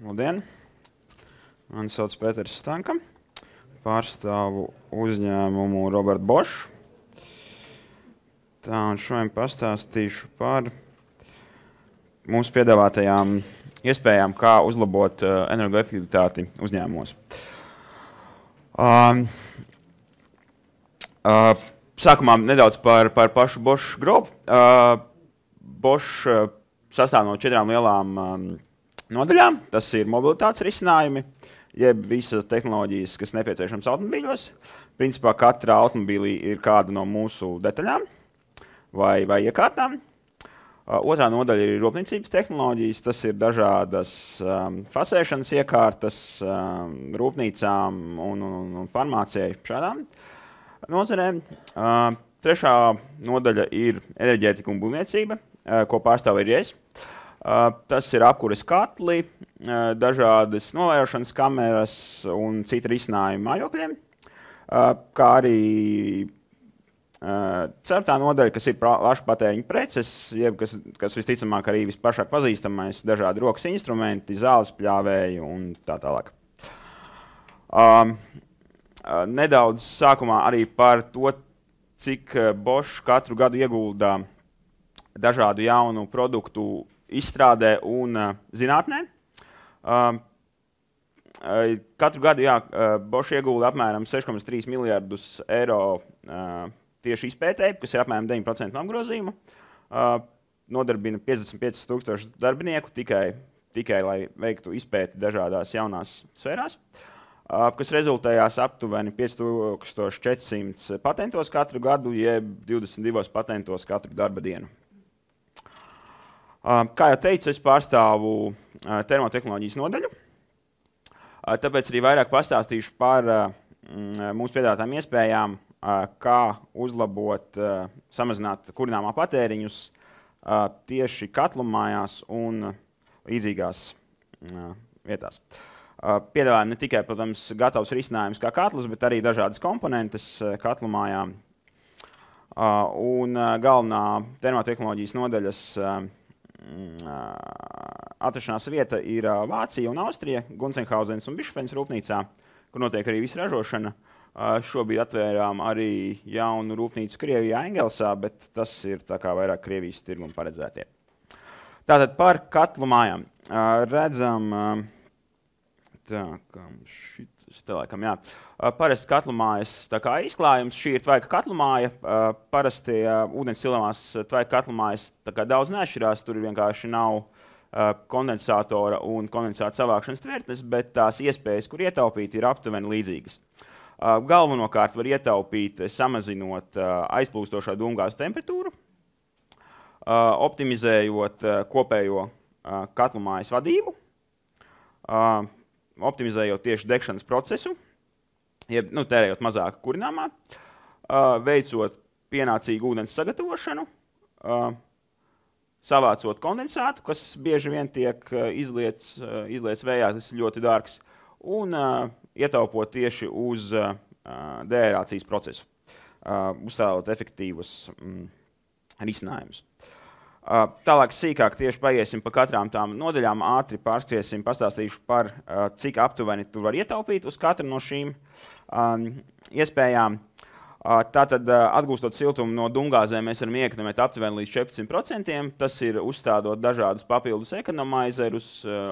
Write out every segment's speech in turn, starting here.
Labdien! Mani sauc Pēters Stanka. Pārstāvu uzņēmumu Robert Bosch. Tā, un šodien pastāstīšu par mūsu piedāvātajām iespējām, kā uzlabot energoefektivitāti uzņēmumos. Sākumā nedaudz par pašu Bosch grupu. Bosch sastāv no 4 lielām nodaļām. Tas ir mobilitātes risinājumi, jeb visas tehnoloģijas, kas nepieciešams automobīļos. Principā katra automobīlī ir kāda no mūsu detaļām vai iekārtām. Otrā nodaļa ir rūpniecības tehnoloģijas. Tas ir dažādas fasēšanas iekārtas rūpnīcām un farmācijai šādām nozarēm. Trešā nodaļa ir enerģētika un būvniecība, ko pārstāv arī es. Tas ir apkures katli, dažādas novērošanas kameras un citi risinājumi mājokļiem, kā arī ceturtā nodaļa, kas ir plaša patēriņa preces, jeb kas visticamāk arī vispašāk pazīstamais, dažādi rokas instrumenti, zāles pļāvēji un tā tālāk. Nedaudz sākumā arī par to, cik Bosch katru gadu iegulda dažādu jaunu produktu izstrādē un zinātnē. Katru gadu Bosch iegulda apmēram 6,3 miljardus eiro tieši izpētē, kas ir apmēram 9% no apgrozījuma. Nodarbina 55,000 darbinieku tikai lai veiktu izpēti dažādās jaunās sfērās, kas rezultējās aptuveni 5400 patentos katru gadu, jeb 22 patentos katru darba dienu. Kā jau teicu, es pārstāvu termotehnoloģijas nodaļu, tāpēc arī vairāk pastāstīšu par mūsu piedāvātām iespējām, kā uzlabot, samazināt kurināmā patēriņus tieši katlumājās un līdzīgās vietās. Piedāvājam ne tikai, protams, gatavs risinājums kā katls, bet arī dažādas komponentes katlumājām. Un galvenā termotehnoloģijas nodaļas atrašanās vieta ir Vācija un Austrija, Gunzenhauzens un Bischofens rūpnīcā, kur notiek arī visa ražošana. Šobrīd atvērām arī jaunu rūpnīcu Krievijā, Engelsā, bet tas ir tā kā vairāk Krievijas tirguma paredzētie. Tātad par katlu mājām. Redzam, tā kā šitas te laikam, jā. Parasti katlu mājas tā kā izklājums. Šī ir tvaika katlu māja. Parasti ūdens silamās tvaika katlu mājas tā kā daudz neatšķirās. Tur vienkārši nav kondensatora un kondensāta savākšanas tvertnes, bet tās iespējas, kur ietaupīt, ir aptuveni līdzīgas. Galvenokārt var ietaupīt, samazinot aizplūstošā dūmgāzes temperatūru, optimizējot kopējo katlu mājas vadību, optimizējot tieši degšanas procesu, jeb tērējot mazāk kurināmā, veicot pienācīgu ūdens sagatavošanu, savācot kondensātu, kas bieži vien tiek izliets vējā, tas ir ļoti dārgs, un ietaupot tieši uz deaerācijas procesu, uzstādot efektīvus risinājumus. Tālāk sīkāk tieši paiesim pa katrām tām nodaļām, ātri pārskriesim, pastāstīšu par cik aptuveni tur var ietaupīt uz katru no šīm iespējām. Tātad, atgūstot siltumu no dūmgāzēm, mēs varam iekonomēt aptuveni līdz 14%. Tas ir uzstādot dažādus papildus ekonomizerus,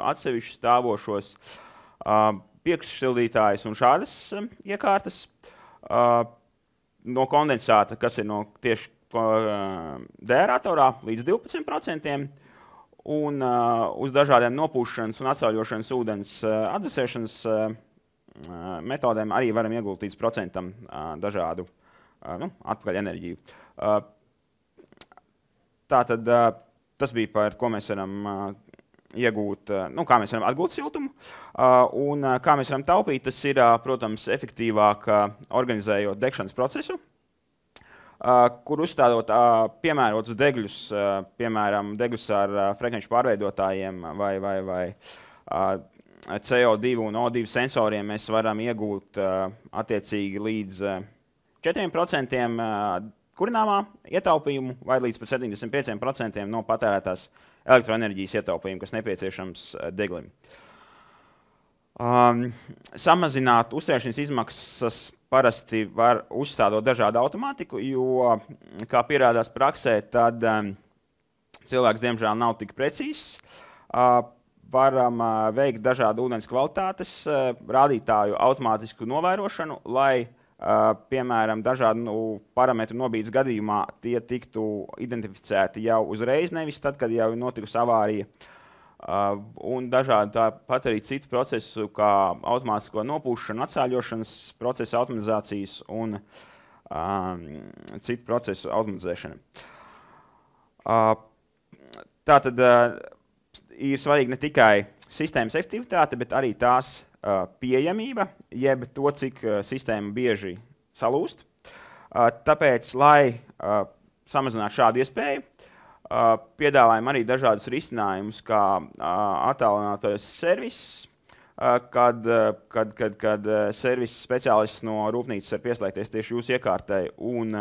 atsevišķi stāvošos priekšsildītājus un šādas iekārtas. No kondensāta, kas ir no tieši deaeratorā, līdz 12%. Un uz dažādiem nopūšanas un atsauļošanas ūdens atdzesēšanas metodēm arī varam iegūt līdz procentam dažādu atpakaļ enerģiju. Tātad tas bija par ko mēs varam iegūt, kā mēs varam atgūt siltumu un kā mēs varam taupīt. Tas ir, protams, efektīvāk organizējot degšanas procesu, kur uzstādot piemērotus degļus, piemēram, degļus ar frekvenču pārveidotājiem vai CO2 un O2 sensoriem, mēs varam iegūt attiecīgi līdz 4% kurināmā ietaupījumu vai līdz pat 75% no patērētās elektroenerģijas ietaupījumu, kas nepieciešams deglim. Samazināt uzturēšanas izmaksas parasti var uzstādot dažādu automātiku, jo, kā pierādās praksē, tad cilvēks, diemžēl, nav tik precīzs. Varam veikt dažādu ūdens kvalitātes rādītāju automātisku novērošanu, lai, piemēram, dažādu parametru nobīdes gadījumā tie tiktu identificēti jau uzreiz, nevis tad, kad jau ir notikusi avārija. Un dažādi tāpat arī citu procesu, kā automātisko nopūšanu, atsāļošanas procesu automatizācijas un citu procesu automatizēšana. Tātad ir svarīgi ne tikai sistēmas efektivitāte, bet arī tās pieejamība, jeb to, cik sistēma bieži salūst. Tāpēc, lai samazinātu šādu iespēju, piedāvājam arī dažādus risinājumus, kā attālinātais serviss, kad servisa speciālists no rūpnīcas var pieslēgties tieši jūsu iekārtai un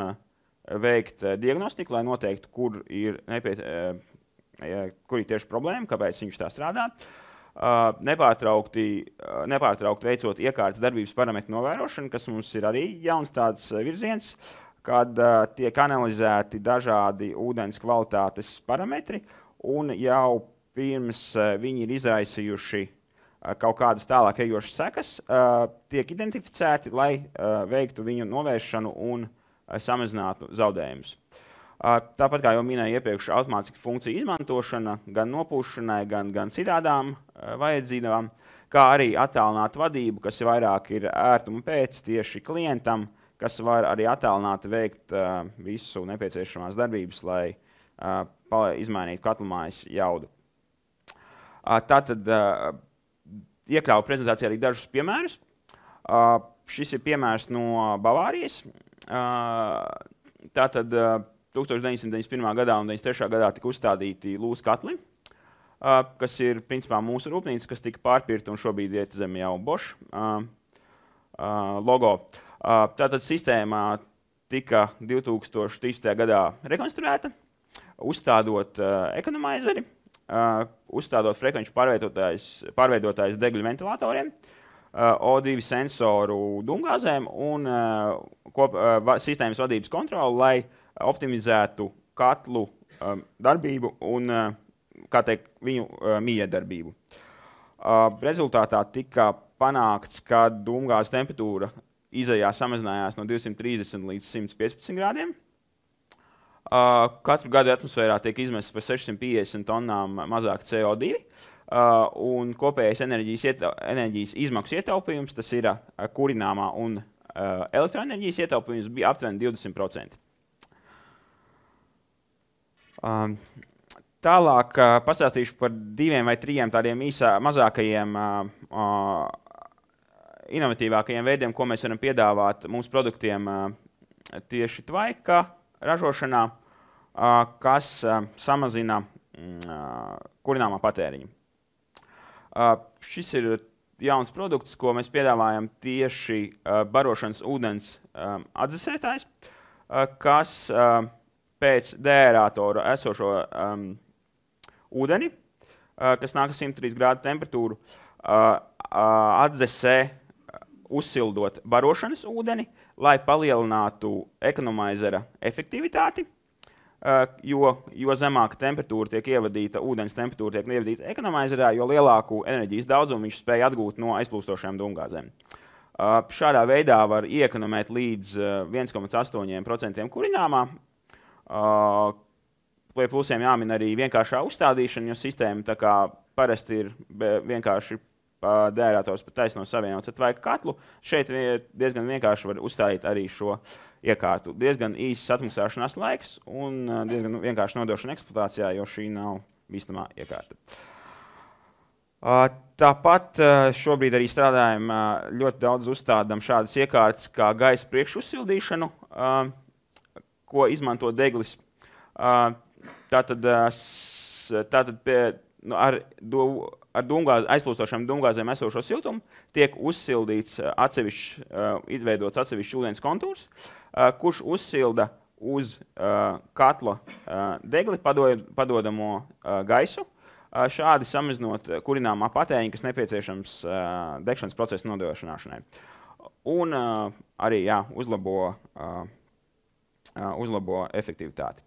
veikt diagnostiku, lai noteiktu, kur ir tieši problēma, kāpēc viņš tā strādā. Nepārtraukti veicot iekārtas darbības parametru novērošanu, kas mums ir arī jauns tāds virziens, kad tiek analizēti dažādi ūdens kvalitātes parametri, un jau pirms viņi ir izraisījuši kaut kādas tālāk ejošas sekas, tiek identificēti, lai veiktu viņu novēršanu un samazinātu zaudējumus. Tāpat, kā jau minēju iepriekš, automātiska funkcija izmantošana gan nopūšanai, gan citādām vajadzībām, kā arī attālināta vadība, kas vairāk ir ērtuma pēc tieši klientam, kas var arī attālināti veikt visu nepieciešamās darbības, lai izmainītu katlumājas jaudu. Tātad iekļauju prezentācijā arī dažus piemērus. Šis ir piemērs no Bavārijas. Tātad 1991. gadā un 1993. gadā tika uzstādīti lūs katli, kas ir principā mūsu rūpnīca, kas tika pārpirkta un šobrīd iet zem jau Bosch logo. Tātad sistēmā tika 2013. gadā rekonstruēta, uzstādot ekonomizeri, uzstādot frekvenču pārveidotājs degļu ventilatoriem, O2 sensoru dūmgāzēm un sistēmas vadības kontroli, lai optimizētu katlu darbību un, kā teikt, viņu miedarbību. Rezultātā tika panākts, ka dūmgāzes temperatūra izejā samazinājās no 230 līdz 115 grādiem. Katru gadu atmosfērā tiek izmests par 650 tonnām mazāk CO2, un kopējais enerģijas izmaksu ietaupījums, tas ir kurināmā un elektroenerģijas ietaupījums, bija aptuveni 20%. Tālāk pastāstīšu par 2 vai 3 tādiem mazākajiem inovatīvākajiem veidiem, ko mēs varam piedāvāt mūsu produktiem tieši tvaika ražošanā, kas samazina kurināmā patēriņu. Šis ir jauns produkts, ko mēs piedāvājam tieši barošanas ūdens atdzesētājs, kas pēc deaerātora esošo ūdeni, kas nāk 103 grādu temperatūru, atdzesē uzsildot barošanas ūdeni, lai palielinātu ekonomizera efektivitāti, jo zemāka temperatūra tiek ievadīta, ūdens temperatūra tiek ievadīta ekonomizerā, jo lielāku enerģijas daudzumu viņš spēj atgūt no aizplūstošajām dūmgāzēm. Šādā veidā var iekonomēt līdz 1,8% kurināmā. Pie plusiem jāmin arī vienkāršā uzstādīšana, jo sistēma tā kā parasti ir vienkārši deaerators pat taisno savienots ar tvaika katlu. Šeit diezgan vienkārši var uzstādīt arī šo iekārtu. Diezgan īsts atmaksāšanās laiks un diezgan vienkārši nodošana eksploatācijā, jo šī nav bīstamā iekārta. Tāpat šobrīd arī strādājam ļoti daudz uzstādām šādas iekārtas kā gaisa priekšuzsildīšanu, ko izmanto deglis. Tātad ar aizplūstošām dūmgāzēm esošo siltumu tiek uzsildīts izveidots atsevišķs ūdens kontūrs, kurš uzsilda uz katla degli padodamo gaisu, šādi samazinot kurināmā patēriņu, kas nepieciešams degšanas procesa nodrošināšanai. Un arī uzlabo efektivitāti.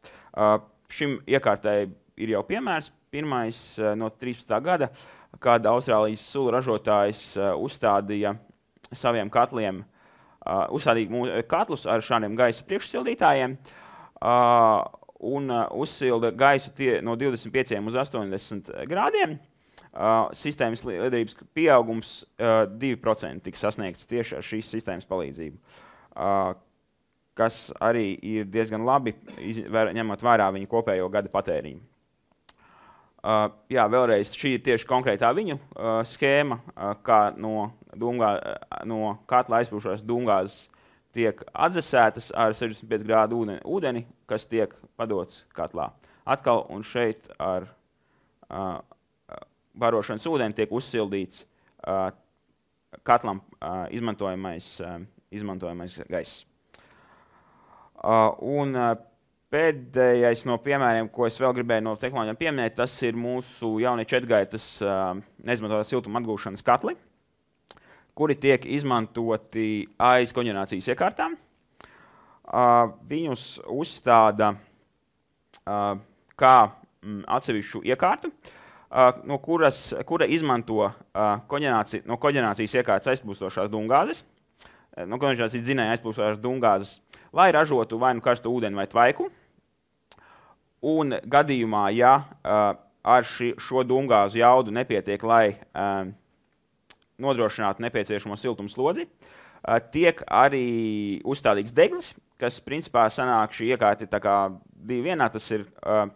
Šim iekārtai ir jau piemērs, pirmais no 13. gada, kad Austrālijas sulu ražotājs uzstādīja saviem katliem, uzstādīja katlus ar šādiem gaisa priekšsildītājiem un uzsilda gaisu no 25 uz 80 grādiem. Sistēmas liederības pieaugums 2% tika sasniegts tieši ar šīs sistēmas palīdzību, kas arī ir diezgan labi, ņemot vērā viņu kopējo gada patēriņu. Vēlreiz šī ir tieši konkrētā viņu skēma, kā no katla aizpūšās dūmgāzes tiek atdzesētas ar 65 grādu ūdeni, kas tiek padots katlā. Atkal un šeit ar barošanas ūdeni tiek uzsildīts katlam izmantojamais gaiss. Un pēdējais no piemēriem, ko es vēl gribēju no tehnoloģijām pieminēt, tas ir mūsu jaunie 4-gaitas neizmantotā siltuma atgūšanas katli, kuri tiek izmantoti aiz koģenerācijas iekārtām. Viņus uzstāda kā atsevišķu iekārtu, no kura izmanto no koģenerācijas iekārtas aizplūstošās dūmgāzes, no koģenerācijas dzinēja aizplūstošās dūmgāzes, lai ražotu vai nu karstu ūdeni vai tvaiku. Un gadījumā, ja ar šo dūmgāzu jaudu nepietiek, lai nodrošinātu nepieciešamo siltumu slodzi, tiek arī uzstādīts deglis, kas principā sanāk šī iekārta tā kā divi vienā, tas ir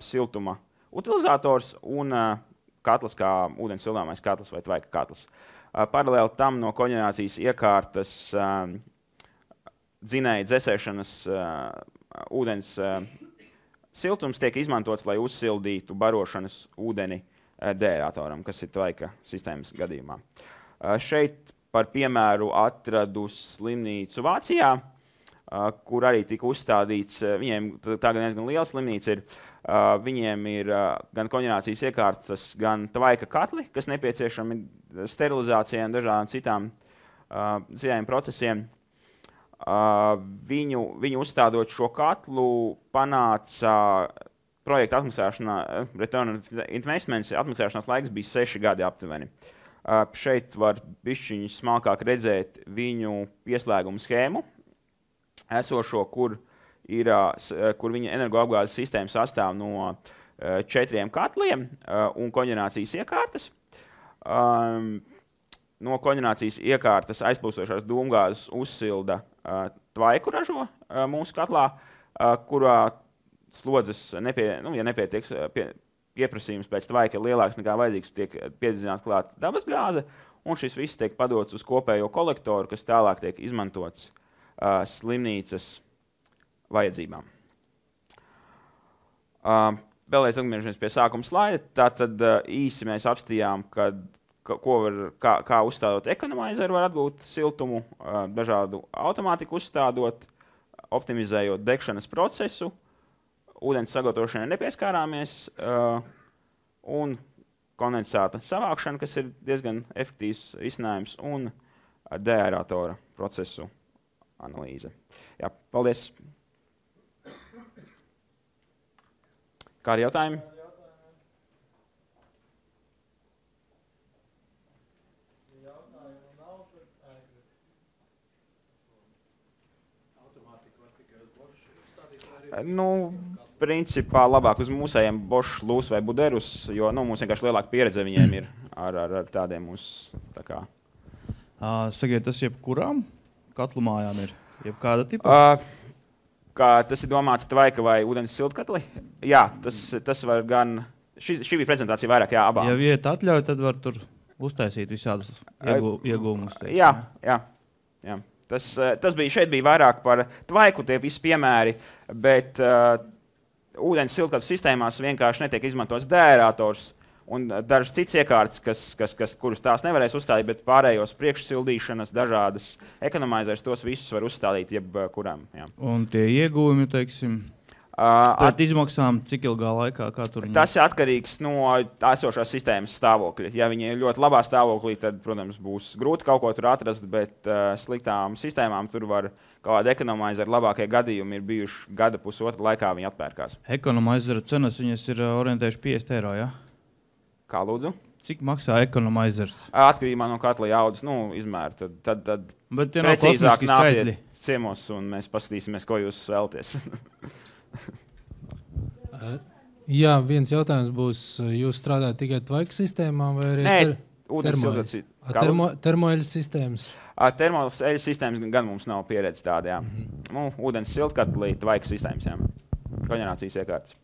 siltuma utilizators un katls kā ūdens sildāmais katls vai tvaika katls. Paralēli tam no koģenerācijas iekārtas dzinēja dzesēšanas ūdens siltums tiek izmantots, lai uzsildītu barošanas ūdeni deaeratoram, kas ir tvaika sistēmas gadījumā. Šeit par piemēru atradu slimnīcu Vācijā, kur arī tika uzstādīts, viņiem tā gan diezgan liela slimnīca ir, viņiem ir gan koģenerācijas iekārtas, gan tvaika katli, kas nepieciešami sterilizācijai un dažādām citiem procesiem. Viņu uzstādot šo katlu panāca projekta return on investments, atmaksāšanās laiks bija 6 gadi aptuveni. Šeit var bišķiņi smalkāk redzēt viņu pieslēgumu schēmu, esošo, kur viņa energoapgādes sistēma sastāv no 4 katliem un koģenerācijas iekārtas. No koģenerācijas iekārtas aizplūstošās dūmgāzes uzsilda tvaiku ražo mūsu katlā, kurā slodzes, ja nepietiek pieprasījums pēc tvaika ir lielāks nekā vajadzīgs, tiek piededzināta klāt dabas gāze, un šis viss tiek padots uz kopējo kolektoru, kas tālāk tiek izmantots slimnīcas vajadzībām. Vēlreiz atgriežamies pie sākuma slaida. Tātad īsi mēs apstījām, kā uzstādot ekonomaizeru var atgūt siltumu, dažādu automātiku uzstādot, optimizējot degšanas procesu, ūdens sagatavošanai nepieskārāmies un kondensāta savākšana, kas ir diezgan efektīvs risinājums, un deaeratora procesu analīze. Jā, paldies! Kādi jautājumi? Principā labāk uz mūsējiem Bosch, Lūs vai Buderus, jo mums vienkārši lielāka pieredze viņiem ir ar tādiem tā kā. Sakiet, tas jebkurām katlu mājām ir? Jebkāda tipa? Tas ir domāts tvaika vai ūdens siltkatli? Jā, tas var gan. Šī bija prezentācija vairāk, jā, abām. Ja vieta atļauj, tad var tur uztaisīt visādus iegūmus. Jā. Šeit bija vairāk par tvaiku tie visi piemēri, bet ūdens siltkatlu sistēmās vienkārši netiek izmantots deaerators un dažas citas iekārtas, kurus tās nevarēs uzstādīt, bet pārējos priekšsildīšanas, dažādas ekonomizēs, tos visus var uzstādīt jebkurām. Un tie iegūmi, teiksim? Pret izmaksām, cik ilgā laikā, kā tur viņi? Tas ir atkarīgs no esošās sistēmas stāvokļa. Ja viņi ir ļoti labā stāvoklī, tad, protams, būs grūti kaut ko tur atrast, bet sliktām sistēmām tur var kaut kāda ekonomizera labākie gadījumi ir bijuši gada pusotra laikā viņi atpērkās. Ekonomizera cenas viņas ir orientējuši 50 eiro, ja? Kā lūdzu? Cik maksā ekonomizers? Atkarībā no katla jaudas, izmēra. Tad Bet tie nav precīzāk kosmiski skaitļi. nāciet ciemos un mēs paskatīsimies, ko jūs vēlaties. Jā, viens jautājums būs, jūs strādājat tikai tvaika sistēmām vai arī Nē, ūdens termoeļas sistēmas? Termoeļas sistēmas gan mums nav pieredze tāda, jā. Ūdens siltkatlī, tvaika sistēmas, jā. Koģenerācijas iekārtas.